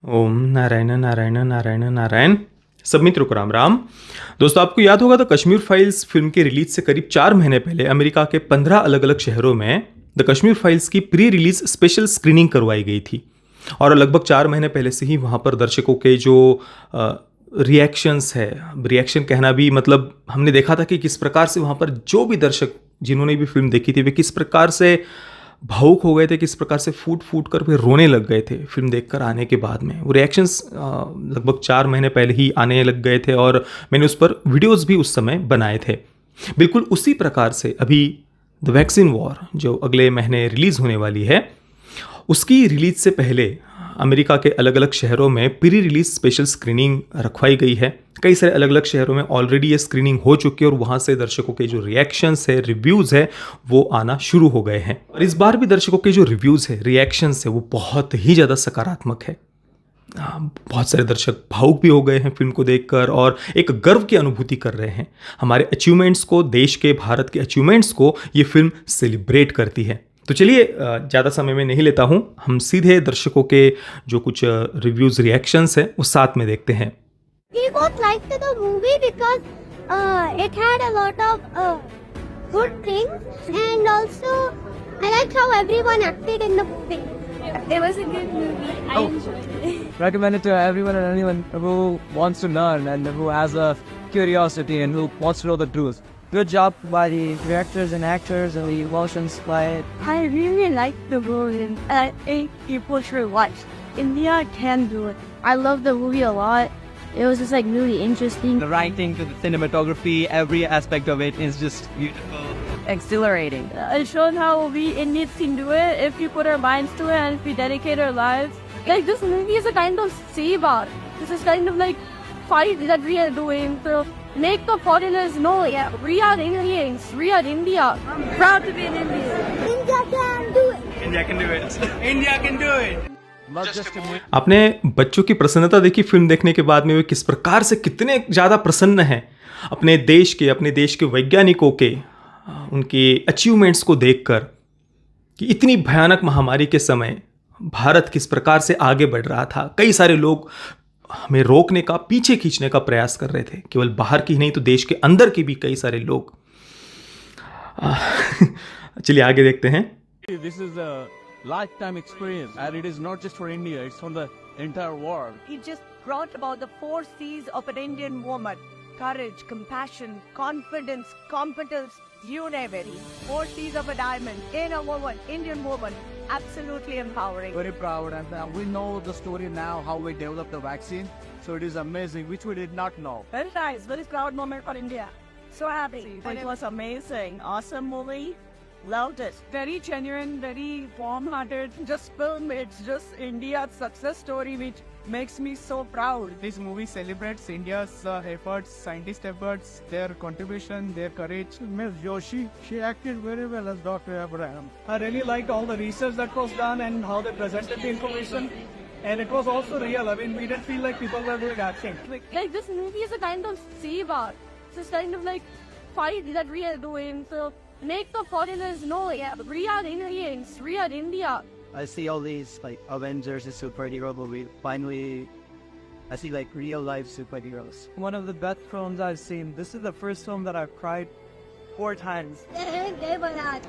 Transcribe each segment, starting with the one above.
ओम नारायण नारायण नारायण नारायण। सब मित्रों को राम राम। दोस्तों, आपको याद होगा द कश्मीर फाइल्स फिल्म के रिलीज से करीब 4 महीने पहले अमेरिका के 15 अलग अलग शहरों में द कश्मीर फाइल्स की प्री रिलीज स्पेशल स्क्रीनिंग करवाई गई थी। और लगभग 4 महीने पहले से ही वहाँ पर दर्शकों के जो रिएक्शंस है, रिएक्शन कहना भी मतलब हमने देखा था कि किस प्रकार से वहाँ पर जो भी दर्शक जिन्होंने भी फिल्म देखी थी वे किस प्रकार से भावुक हो गए थे, किस प्रकार से फूट फूट कर वे रोने लग गए थे फिल्म देखकर आने के बाद में। वो रिएक्शंस लगभग 4 महीने पहले ही आने लग गए थे और मैंने उस पर वीडियोस भी उस समय बनाए थे। बिल्कुल उसी प्रकार से अभी द वैक्सीन वॉर जो अगले महीने रिलीज़ होने वाली है, उसकी रिलीज से पहले अमेरिका के अलग अलग शहरों में प्री रिलीज स्पेशल स्क्रीनिंग रखवाई गई है। कई सारे अलग अलग शहरों में ऑलरेडी ये स्क्रीनिंग हो चुकी है और वहाँ से दर्शकों के जो रिएक्शंस है, रिव्यूज़ है, वो आना शुरू हो गए हैं। और इस बार भी दर्शकों के जो रिव्यूज़ है, रिएक्शंस है, वो बहुत ही ज़्यादा सकारात्मक है। बहुत सारे दर्शक भावुक भी हो गए हैं फिल्म को देखकर और एक गर्व की अनुभूति कर रहे हैं। हमारे अचीवमेंट्स को, देश के, भारत के अचीवमेंट्स को ये फिल्म सेलिब्रेट करती है। तो चलिए, ज़्यादा समय में नहीं लेता हूँ, हम सीधे दर्शकों के जो कुछ रिव्यूज़, रिएक्शंस हैं, उस साथ में देखते हैं। We both liked the movie because it had a lot of good things, and also I liked how everyone acted in the movie. It was a good movie. I enjoyed it. Recommend it to everyone and anyone who wants to learn and who has a curiosity and who wants to know the truth. Good job by the directors and actors and the emotions by it. I really liked the movie, and I think people should watch. India can do it. I love the movie a lot. It was just like really interesting. The writing to the cinematography, every aspect of it is just beautiful. Exhilarating. It shows how we Indians can do it if we put our minds to it and if we dedicate our lives. Like, this movie is a kind of save art. This is kind of like fight that we are doing to make the foreigners know, yeah, we are Indians, we are India. I'm proud to be an Indian. India can do it. India can do it. India can do it. Not just a movie. आपने बच्चों की प्रसन्नता देखी film देखने के बाद में, वे किस प्रकार से कितने ज़्यादा प्रसन्न हैं अपने देश के वैज्ञानिकों के, उनके अचीवमेंट्स को देखकर कि इतनी भयानक महामारी के समय भारत किस प्रकार से आगे बढ़ रहा था। कई सारे लोग हमें रोकने का, पीछे खींचने का प्रयास कर रहे थे। केवल बाहर की ही नहीं तो देश के अंदर के भी कई सारे लोग। चलिए आगे देखते हैं। This is a lifetime experience, and it is not just for India, it's for the entire world. He just brought about the 4 C's of an Indian woman. Courage, compassion, confidence, competence, you name it. 4 C's of a diamond in a woman, Indian woman. Absolutely empowering. Very proud, and we know the story now, how we developed the vaccine. So it is amazing, which we did not know. Very nice, very proud moment for India. So happy. It was amazing. Awesome movie. Loved it. Very genuine, very warm-hearted. Just film, it's just India's success story which makes me so proud. This movie celebrates India's efforts, scientist efforts, their contribution, their courage. Ms. Joshi, she acted very well as Dr. Abraham. I really liked all the research that was done and how they presented the information. And it was also real. I mean, we didn't feel like people were doing acting. Like, this movie is a kind of save art. It's just kind of like fight that we are doing to make the foreigners know, yeah, we are Indians, we are India. I see all these like Avengers and superhero movie. Finally, I see like real life superheroes. One of the best films I've seen. This is the first film that I've cried 4 times. They were not.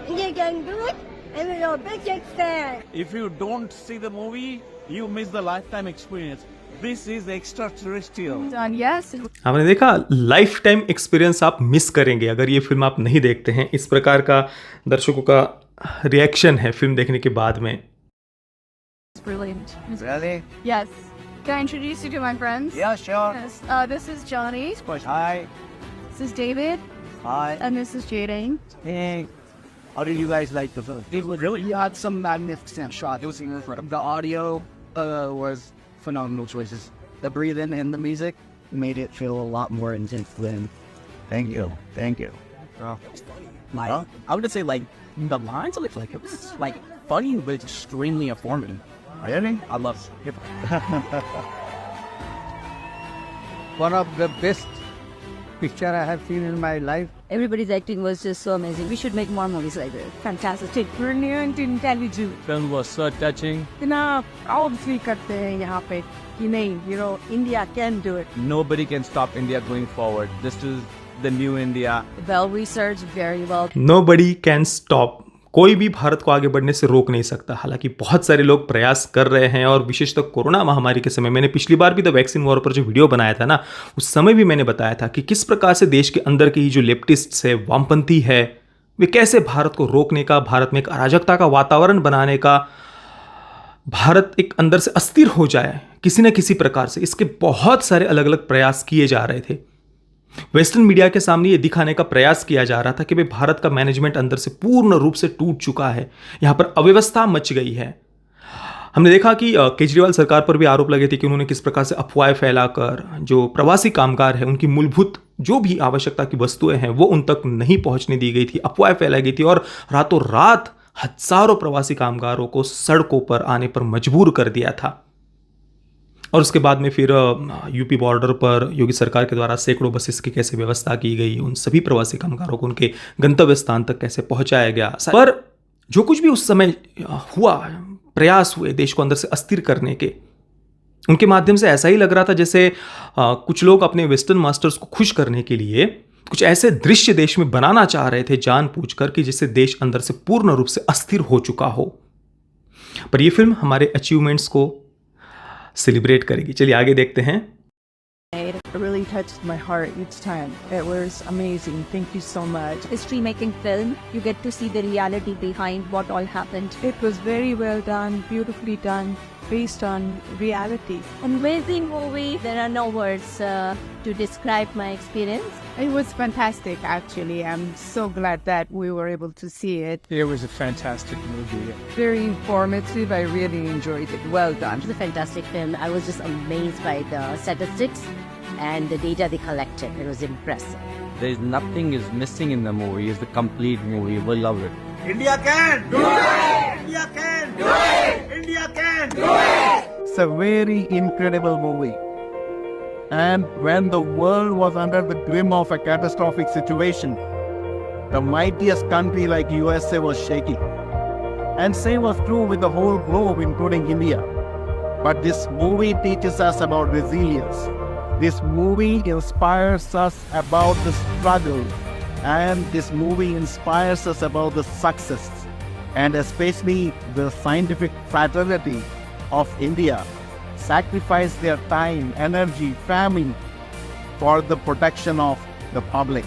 India can do it, and we're a big fan. If you don't see the movie, you miss the lifetime experience. This is extraterrestrial. And yes, आपने देखा, life time experience आप miss करेंगे अगर ये film आप नहीं देखते हैं। इस प्रकार का दर्शकों का रिएक्शन है फिल्म देखने के बाद में। it's brilliant. Really? Yes. Can I introduce you to my friends? Yeah, sure. Yes. This is Johnny. Hi. This is David. Hi. And this is Jaden. Hey. How did you guys like the film? It was really had some magnificent shots. It was incredible. The audio was phenomenal choices. The breathing and the music made it feel a lot more intense than. Thank you. Thank you. Like, I would say, like, the lines of it, like, it was, like, funny, but extremely informative. Really? I love hip-hop. One of the best picture I have seen in my life. Everybody's acting was just so amazing. We should make more movies like this. Fantastic. Brilliant, intelligent. Film was so touching. इतना obviously करते हैं यहाँ पे कि नहीं, you know, India can do it. Nobody can stop India going forward. This is the new India. Well researched, very well. Nobody can stop. कोई भी भारत को आगे बढ़ने से रोक नहीं सकता। हालांकि बहुत सारे लोग प्रयास कर रहे हैं और विशेषतः कोरोना महामारी के समय, मैंने पिछली बार भी द वैक्सीन वॉर पर जो वीडियो बनाया था ना, उस समय भी मैंने बताया था कि किस प्रकार से देश के अंदर के ही जो लेफ्टिस्ट्स है, वामपंथी है, वे कैसे भारत को रोकने का, भारत में एक अराजकता का वातावरण बनाने का, भारत एक अंदर से अस्थिर हो जाए किसी न किसी प्रकार से, इसके बहुत सारे अलग अलग प्रयास किए जा रहे थे। वेस्टर्न मीडिया के सामने ये दिखाने का प्रयास किया जा रहा था कि भाई भारत का मैनेजमेंट अंदर से पूर्ण रूप से टूट चुका है, यहाँ पर अव्यवस्था मच गई है। हमने देखा कि केजरीवाल सरकार पर भी आरोप लगे थे कि उन्होंने किस प्रकार से अफवाहें फैलाकर जो प्रवासी कामगार हैं उनकी मूलभूत जो भी आवश्यकता की वस्तुएं हैं वो उन तक नहीं पहुंचने दी गई थी, अफवाहें फैलाई गई थी और रातों रात हजारों प्रवासी कामगारों को सड़कों पर आने पर मजबूर कर दिया था। और उसके बाद में फिर यूपी बॉर्डर पर योगी सरकार के द्वारा सैकड़ों बसेस की कैसे व्यवस्था की गई, उन सभी प्रवासी कामगारों को उनके गंतव्य स्थान तक कैसे पहुंचाया गया। पर जो कुछ भी उस समय हुआ, प्रयास हुए देश को अंदर से अस्थिर करने के, उनके माध्यम से ऐसा ही लग रहा था जैसे कुछ लोग अपने वेस्टर्न मास्टर्स को खुश करने के लिए कुछ ऐसे दृश्य देश में बनाना चाह रहे थे जानबूझकर कि जिससे देश अंदर से पूर्ण रूप से अस्थिर हो चुका हो। पर यह फिल्म हमारे अचीवमेंट्स को सेलिब्रेट करेगी। चलिए आगे देखते हैं। It really touched my heart each time. It was amazing. Thank you so much. History making film, you get to see the reality behind what all happened. It was very well done, beautifully done, based on reality. Amazing movie. There are no words to describe my experience. It was fantastic, actually. I'm so glad that we were able to see it. It was a fantastic movie. Very informative. I really enjoyed it. Well done. It was a fantastic film. I was just amazed by the statistics and the data they collected. It was impressive. There's nothing is missing in the movie. It's the complete movie. We love it. India can do it! India can do it! India can do it! It's a very incredible movie. And when the world was under the grim of a catastrophic situation, the mightiest country like USA was shaking. And same was true with the whole globe, including India. But this movie teaches us about resilience. This movie inspires us about the struggle. And this movie inspires us about the success. And especially the scientific fraternity of India sacrifice their time, energy, family for the protection of the public.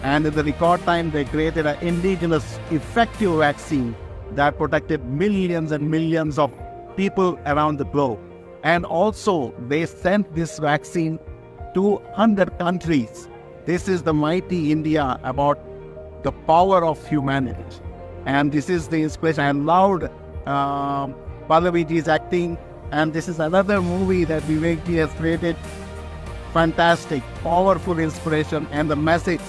And in the record time, they created an indigenous effective vaccine that protected millions and millions of people around the globe. And also, they sent this vaccine to 100 countries. This is the mighty India about the power of humanity. And this is the inspiration. I loved Pallaviji's acting. And this is another movie that Vivekji has created. Fantastic, powerful inspiration and the message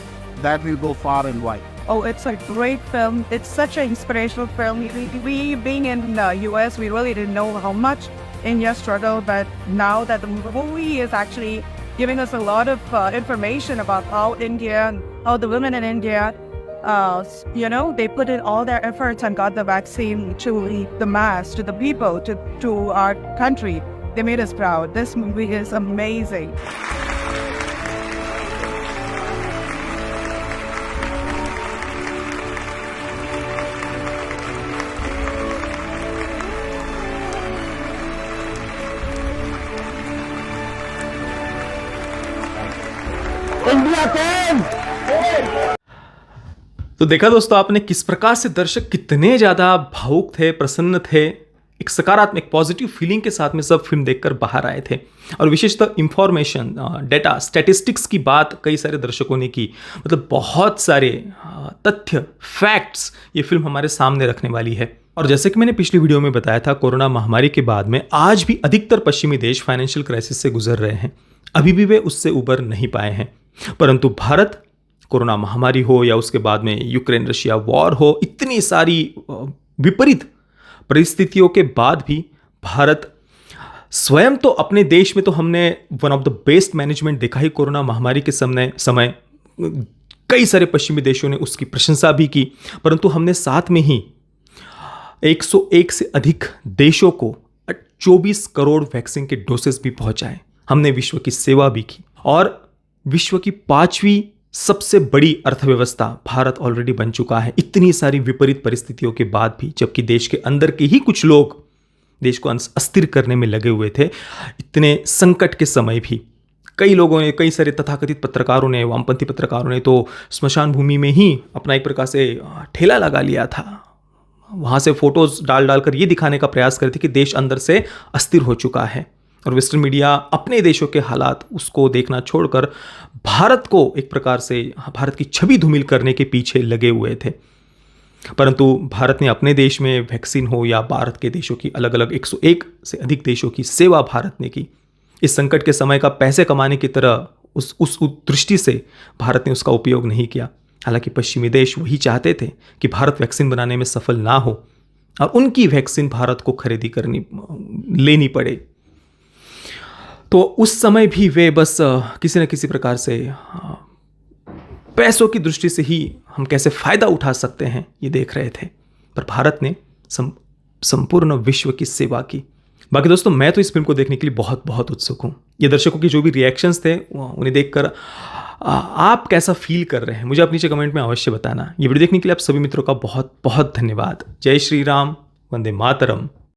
that will go far and wide. Oh, it's a great film. It's such an inspirational film. We being in the US, we really didn't know how much India struggled, but now that the movie is actually giving us a lot of information about how India and how the women in India, they put in all their efforts and got the vaccine to the mass, to the people, to our country. They made us proud. This movie is amazing. तो देखा दोस्तों आपने किस प्रकार से दर्शक कितने ज़्यादा भावुक थे, प्रसन्न थे, एक सकारात्मक पॉजिटिव फीलिंग के साथ में सब फिल्म देखकर बाहर आए थे। और विशेषतः इंफॉर्मेशन, डेटा, स्टैटिस्टिक्स की बात कई सारे दर्शकों ने की। मतलब बहुत सारे तथ्य, फैक्ट्स ये फिल्म हमारे सामने रखने वाली है। और जैसे कि मैंने पिछली वीडियो में बताया था, कोरोना महामारी के बाद में आज भी अधिकतर पश्चिमी देश फाइनेंशियल क्राइसिस से गुजर रहे हैं। अभी भी वे उससे उबर नहीं पाए हैं। परंतु भारत, कोरोना महामारी हो या उसके बाद में यूक्रेन रशिया वॉर हो, इतनी सारी विपरीत परिस्थितियों के बाद भी भारत स्वयं तो अपने देश में तो हमने one of the best management देखा ही कोरोना महामारी के समय कई सारे पश्चिमी देशों ने उसकी प्रशंसा भी की, परंतु हमने साथ में ही 101 से अधिक देशों को 24 करोड़ वैक्सीन के डोसेस भी पहुंचाए। हमने विश्व की सेवा भी की और विश्व की 5वीं सबसे बड़ी अर्थव्यवस्था भारत ऑलरेडी बन चुका है, इतनी सारी विपरीत परिस्थितियों के बाद भी, जबकि देश के अंदर के ही कुछ लोग देश को अस्थिर करने में लगे हुए थे। इतने संकट के समय भी कई लोगों ने, कई सारे तथाकथित पत्रकारों ने, वामपंथी पत्रकारों ने तो स्मशान भूमि में ही अपना एक प्रकार से ठेला लगा लिया था। वहाँ से फोटोज डालकर ये दिखाने का प्रयास करते कि देश अंदर से अस्थिर हो चुका है, और वेस्टर्न मीडिया अपने देशों के हालात उसको देखना छोड़कर भारत को एक प्रकार से, भारत की छवि धूमिल करने के पीछे लगे हुए थे। परंतु भारत ने अपने देश में वैक्सीन हो या भारत के देशों की अलग अलग 101 से अधिक देशों की सेवा भारत ने की। इस संकट के समय का पैसे कमाने की तरह उस दृष्टि से भारत ने उसका उपयोग नहीं किया। हालांकि पश्चिमी देश वही चाहते थे कि भारत वैक्सीन बनाने में सफल ना हो और उनकी वैक्सीन भारत को लेनी पड़े। तो उस समय भी वे बस किसी न किसी प्रकार से पैसों की दृष्टि से ही हम कैसे फायदा उठा सकते हैं ये देख रहे थे, पर भारत ने संपूर्ण विश्व की सेवा की। बाकी दोस्तों, मैं तो इस फिल्म को देखने के लिए बहुत बहुत उत्सुक हूँ। ये दर्शकों के जो भी रिएक्शंस थे उन्हें देखकर आप कैसा फील कर रहे हैं मुझे आप नीचे कमेंट में अवश्य बताना। ये वीडियो देखने के लिए आप सभी मित्रों का बहुत बहुत धन्यवाद। जय श्री राम, वंदे मातरम।